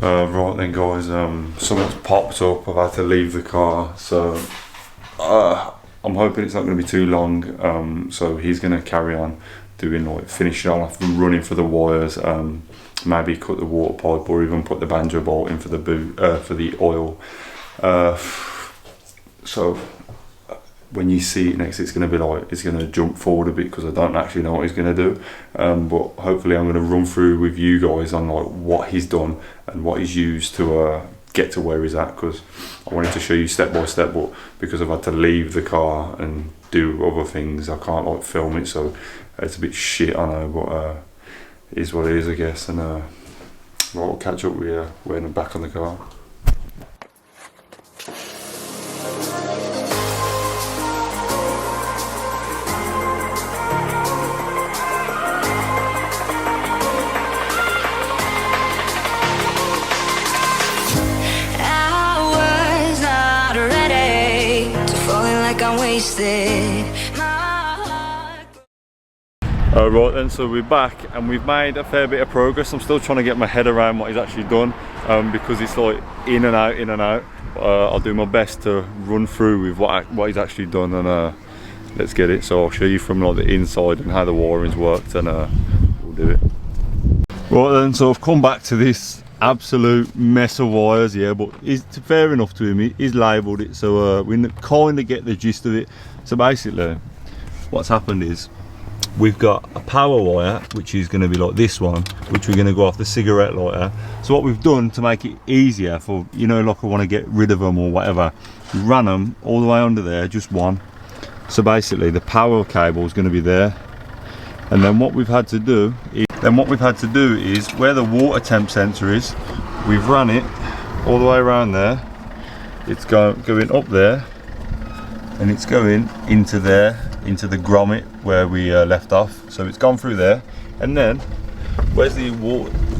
Right then guys, something's popped up. I've had to leave the car, so I'm hoping it's not going to be too long. So he's going to carry on doing, like, finishing off and running for the wires, maybe cut the water pipe or even put the banjo bolt in for the for the oil. So when you see it next, it's going to be like, it's going to jump forward a bit because I don't actually know what he's going to do, but hopefully I'm going to run through with you guys on like what he's done and what he's used to get to where he's at, because I wanted to show you step by step, but because I've had to leave the car and do other things, I can't like film it, so it's a bit shit, I know, but it is what it is, I guess. And we'll catch up with you when I'm back on the car. Right then, so we're back and we've made a fair bit of progress. I'm still trying to get my head around what he's actually done, because it's like in and out, in and out. I'll do my best to run through with what he's actually done, and let's get it. So I'll show you from like the inside and how the wiring's worked, and we'll do it. Right then, so I've come back to this absolute mess of wires here, but it's fair enough to him. He's labelled it, so we kind of get the gist of it. So basically what's happened is we've got a power wire, which is going to be like this one, which we're going to go off the cigarette lighter. So what we've done to make it easier for, you know, like I want to get rid of them or whatever, we ran them all the way under there, just one. So basically the power cable is going to be there, and then what we've had to do is where the water temp sensor is, we've run it all the way around there. It's going up there, and it's going into there, into the grommet where we left off. So it's gone through there, and then where's the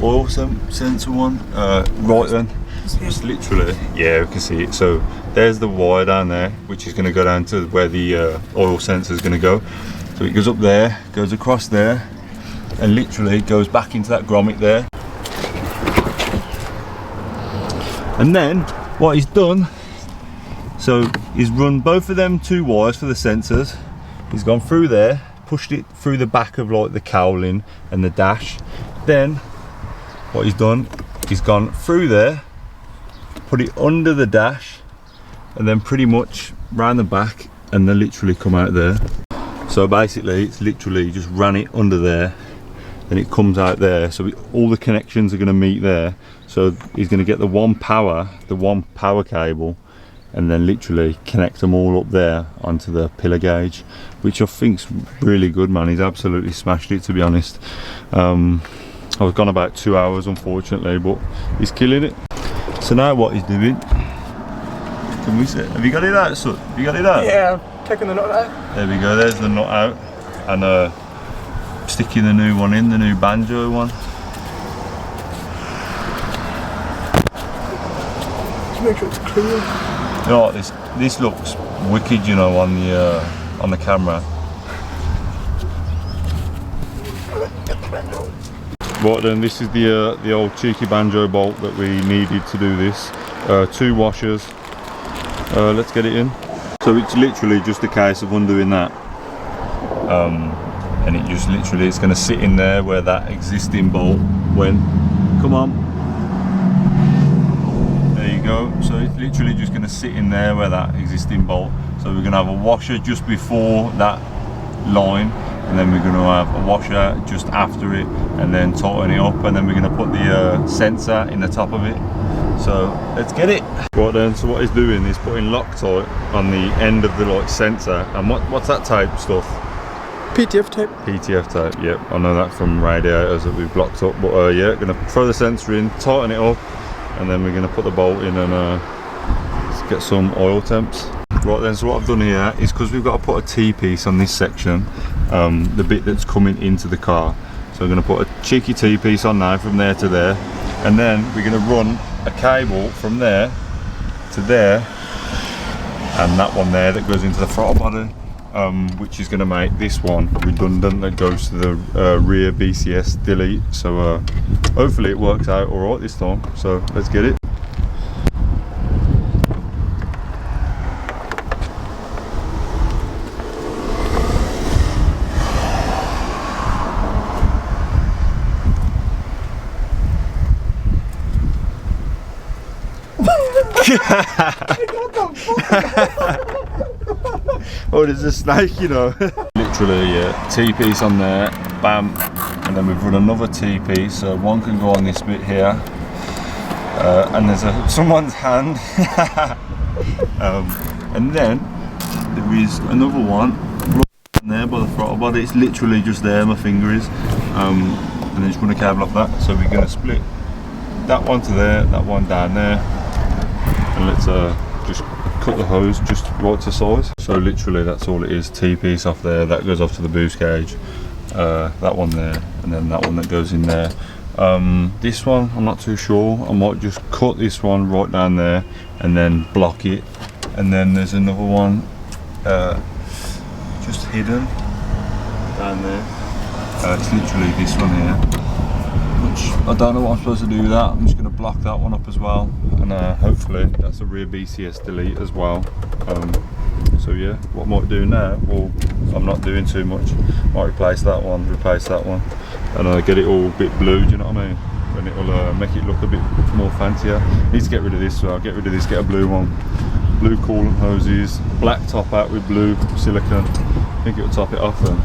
oil sensor one? Right then, it's literally, yeah, we can see it. So there's the wire down there, which is going to go down to where the oil sensor is going to go. So it goes up there, goes across there, and literally goes back into that grommet there. And then what he's done, so he's run both of them two wires for the sensors. He's gone through there, pushed it through the back of like the cowling and the dash. Then what he's done, he's gone through there, put it under the dash, and then pretty much round the back, and then literally come out there. So basically it's literally just ran it under there, and it comes out there. So all the connections are going to meet there. So he's going to get the one power cable, and then literally connect them all up there onto the pillar gauge, which I think's really good, man. He's absolutely smashed it, to be honest. I've gone about 2 hours, unfortunately, but he's killing it. So now what he's doing, can we see, have you got it out, son? Have you got it out? Yeah, I'm taking the nut out. There we go, there's the nut out, and sticking the new one in, the new banjo one. Just make sure it's clear. You know what, this looks wicked, you know, on the camera. Right then, this is the old cheeky banjo bolt that we needed to do this. 2 washers. Let's get it in. So it's literally just a case of undoing that, and it just literally, it's going to sit in there where that existing bolt went. Come on. So it's literally just going to sit in there where that existing bolt. So we're going to have a washer just before that line, and then we're going to have a washer just after it, and then tighten it up, and then we're going to put the sensor in the top of it. So let's get it. Right then, so what he's doing is putting Loctite on the end of the like sensor. And what's that tape stuff? PTF tape. PTF tape, yep. I know that from radiators that we've blocked up, but yeah, going to throw the sensor in, tighten it up, and then we're going to put the bolt in and get some oil temps. Right then, so what I've done here is, because we've got to put a T-piece on this section, the bit that's coming into the car. So we're going to put a cheeky T-piece on now from there to there, and then we're going to run a cable from there to there, and that one there that goes into the throttle body. which is going to make this one redundant that goes to the rear BCS delete. So hopefully it works out alright this time. So let's get it. Oh, there's a snake, you know. Literally, yeah, T-piece on there, bam, and then we've run another T-piece, so one can go on this bit here, and there's someone's hand, and then there is another one right there by the throttle body. It's literally just there, my finger is, and then just run a cable off that. So we're going to split that one to there, that one down there, and let's just cut the hose just right to size. So literally that's all it is, T-piece off there, that goes off to the boost gauge, that one there, and then that one that goes in there. This one I'm not too sure, I might just cut this one right down there and then block it, and then there's another one just hidden down there. It's literally this one here, which I don't know what I'm supposed to do with that. I'm just going to block that one up as well, and hopefully that's a rear BCS delete as well. So yeah, what I might do now, well, I'm not doing too much, might replace that one, and get it all a bit blue, do you know what I mean? And it'll make it look a bit more fancier. Need to get rid of this, so I'll get rid of this, get a blue one. Blue coolant hoses, black top out with blue silicone. I think it'll top it off then.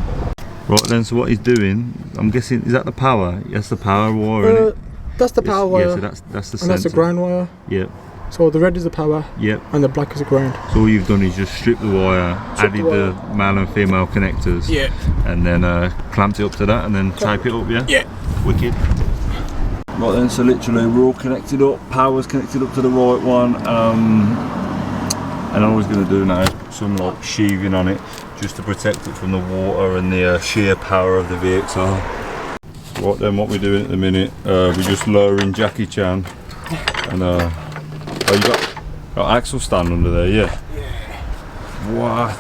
Right then, so what he's doing, I'm guessing, is that the power? That's the power wire, isn't it? That's the power wire. Yeah, so that's the and sensor. that's the ground wire. Yep. So the red is the power. Yep. And the black is the ground. So all you've done is just stripped the wire, added the male and female connectors. Yeah. And then clamped it up to that and then tape it up, yeah? Yeah. Wicked. Right then, so literally we're all connected up, power's connected up to the right one, and all we're going to do now is put some like sheathing on it just to protect it from the water and the sheer power of the VXR. Right then, what we're doing at the minute, we're just lowering Jackie Chan, and oh, you got axle stand under there, yeah? Yeah. What?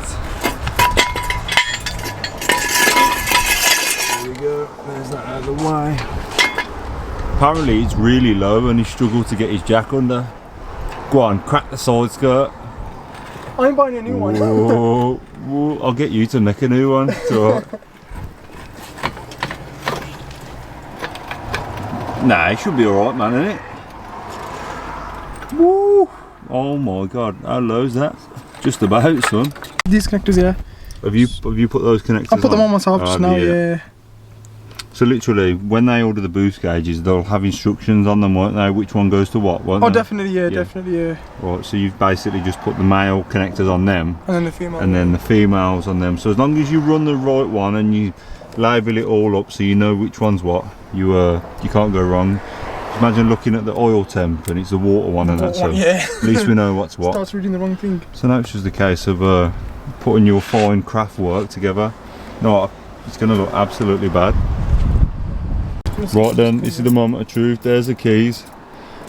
There we go, there's that out of the way. Apparently it's really low and he struggled to get his jack under. Go on, crack the side skirt. I ain't buying a new one. Whoa, whoa, I'll get you to make a new one. It's alright. Nah, it should be alright, man, isn't it? Woo! Oh my god, how low's that? Just about, son. These connectors, yeah. Have you put those connectors on? I put them on myself just now, yeah. So literally, when they order the boost gauges, they'll have instructions on them, won't they? Which one goes to what, won't Oh, they? definitely, yeah, definitely, yeah. Right, so you've basically just put the male connectors on them, and then the female, and then the females on them. So as long as you run the right one and you label it all up, so you know which one's what, you can't go wrong. Imagine looking at the oil temp and it's the water one and that. So yeah. At least we know what's what. Starts reading the wrong thing. So now it's just a case of putting your fine craft work together. No, it's going to look absolutely bad. Right then, this is the moment of truth. There's the keys,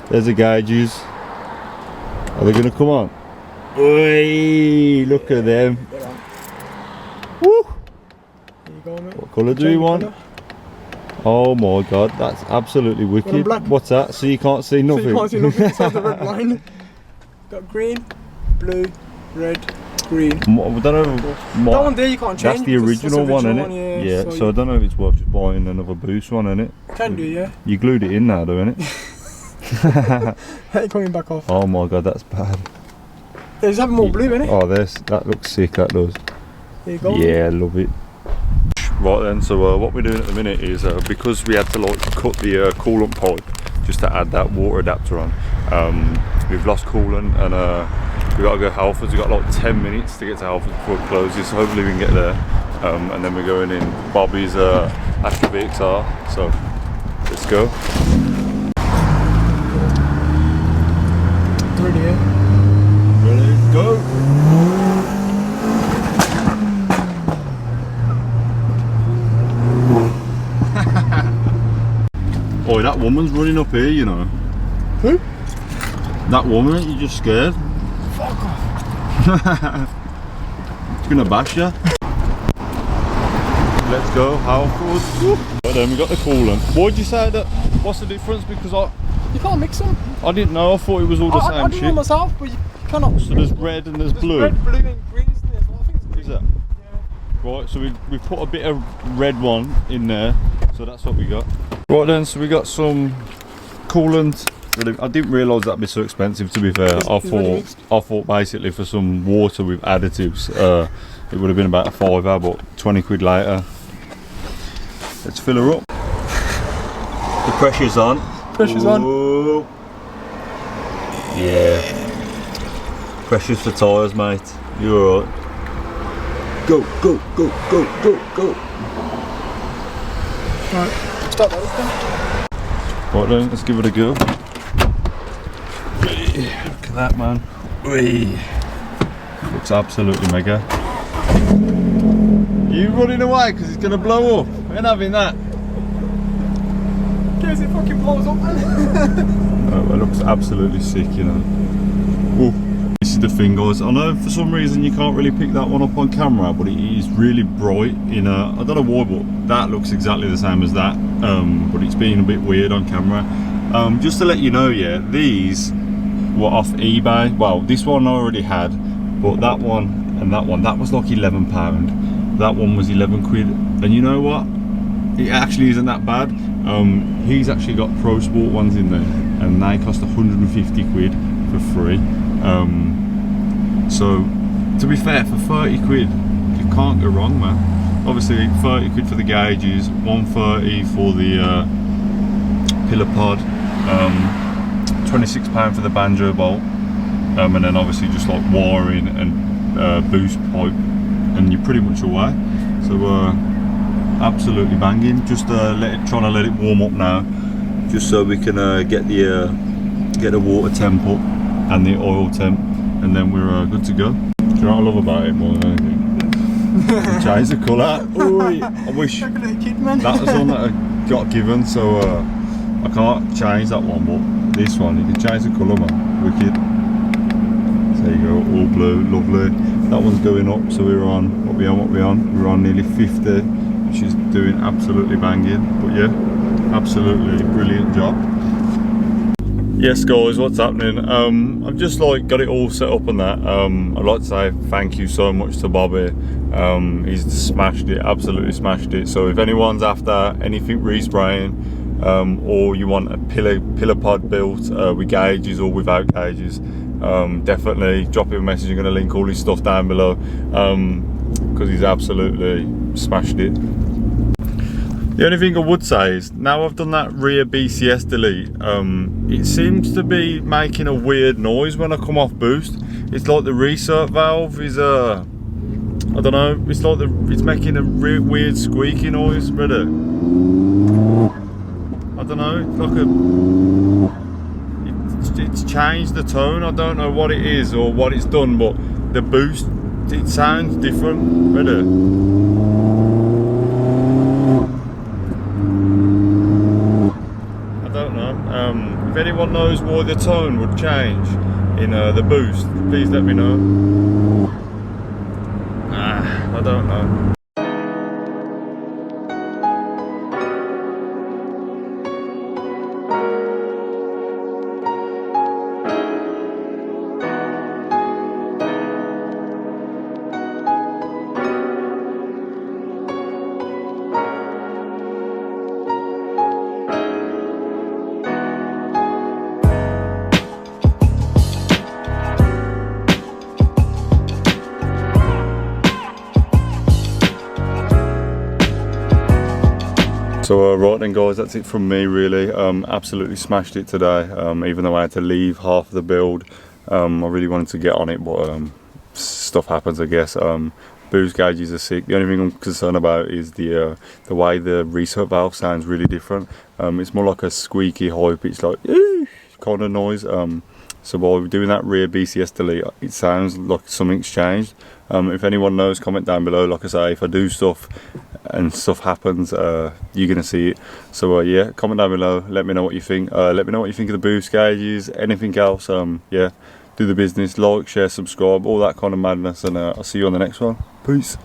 there's the gauges. Are they going to come on? Oi, look at them. Woo! There you go, mate. What colour do you want? Colour. Oh my god, that's absolutely wicked. Black. What's that? So you can't see nothing? So you can't see nothing inside the red line. Got green, blue, red, green. I don't know. That one there you can't change. That's the original one, isn't it? Yeah. So I don't know if it's worth just buying another boost one, innit? Can do, yeah. You glued it in now, though, innit? Ain't coming back off. Oh my god, that's bad. There's having more blue, innit? Oh, that looks sick. That does. There you go. Yeah, I love it. Right then, so what we're doing at the minute is because we had to like cut the coolant pipe just to add that water adapter on. We've lost coolant and we got to go Halfords. We've got like 10 minutes to get to Halfords before it closes, so hopefully we can get there. And then we're going in Bobby's Astra VXR, so let's go. Ready, yeah? Ready, go! Oh, that woman's running up here, you know. Who? That woman, you just scared? Fuck off. It's gonna bash you. Let's go, Halford. But then we got the coolant. Why'd you say that? What's the difference? Because You can't mix them. I didn't know, I thought it was all the I same didn't know shit. myself, but you cannot. So there's red and there's blue. Red, blue and green, isn't there? Well, I think it's green. Is that? Yeah. Right, so we put a bit of red one in there, so that's what we got. Right then, so we got some coolant. I didn't realise that'd be so expensive, to be fair. I thought basically for some water with additives, it would have been about a £5, but 20 quid later. Let's fill her up. The pressure's on. Pressure's on. Yeah. Pressure's for tyres, mate. You're alright. Go, go, go, go, go, go. Right, start that up then. Right then, let's give it a go. Look at that, man. Looks absolutely mega. You running away because it's going to blow up? We ain't having that. Guess it fucking blows up then. Oh, it looks absolutely sick, you know. Ooh. This is the thing, guys. I know for some reason you can't really pick that one up on camera, but it is really bright in a, I don't know why, but that looks exactly the same as that. But it's been a bit weird on camera. Just to let you know, yeah, these were off eBay. Well, this one I already had, but that one and that one, that was like £11. That one was 11 quid. And you know what? It actually isn't that bad. He's actually got Pro Sport ones in there, and they cost 150 quid for free. So to be fair, for 30 quid you can't go wrong, man. Obviously 30 quid for the gauges, 130 for the pillar pod, £26 for the banjo bolt, and then obviously just like wiring and boost pipe, and you're pretty much away. So absolutely banging. Just trying to let it warm up now, just so we can get the water temp up and the oil temp, and then we're good to go. Do you know what I love about it more than anything? Change the colour. I wish that was one that I got given, so I can't change that one, but this one you can change the colour, man. Wicked. There you go, all blue, lovely. That one's going up, so we're on what we on. We're on nearly 50, which is doing absolutely banging. But yeah, absolutely brilliant job. Yes guys, what's happening? I've just like got it all set up and that. I'd like to say thank you so much to Bobby. He's smashed it, absolutely smashed it. So if anyone's after anything respraying, or you want a pillar pod built with gauges or without gauges, definitely drop him a message. I'm going to link all his stuff down below, because he's absolutely smashed it. The only thing I would say is, now I've done that rear BCS delete, it seems to be making a weird noise when I come off boost. It's like the reset valve is I don't know, it's like it's making a weird squeaky noise, brother. I don't know, it's like it's changed the tone. I don't know what it is or what it's done, but the boost, it sounds different, brother. If anyone knows why the tone would change in the boost, please let me know. I don't know. So right then guys, that's it from me really. Absolutely smashed it today, even though I had to leave half the build. I really wanted to get on it, but stuff happens, I guess. Boost gauges are sick. The only thing I'm concerned about is the way the reset valve sounds really different. It's more like a squeaky, high pitch, like kind of noise. So while we're doing that rear BCS delete, it sounds like something's changed. If anyone knows, comment down below. Like I say, if I do stuff and stuff happens, you're gonna see it. So yeah, comment down below, let me know what you think. Let me know what you think of the boost gauges, anything else. Yeah, do the business, like, share, subscribe, all that kind of madness, and I'll see you on the next one. Peace.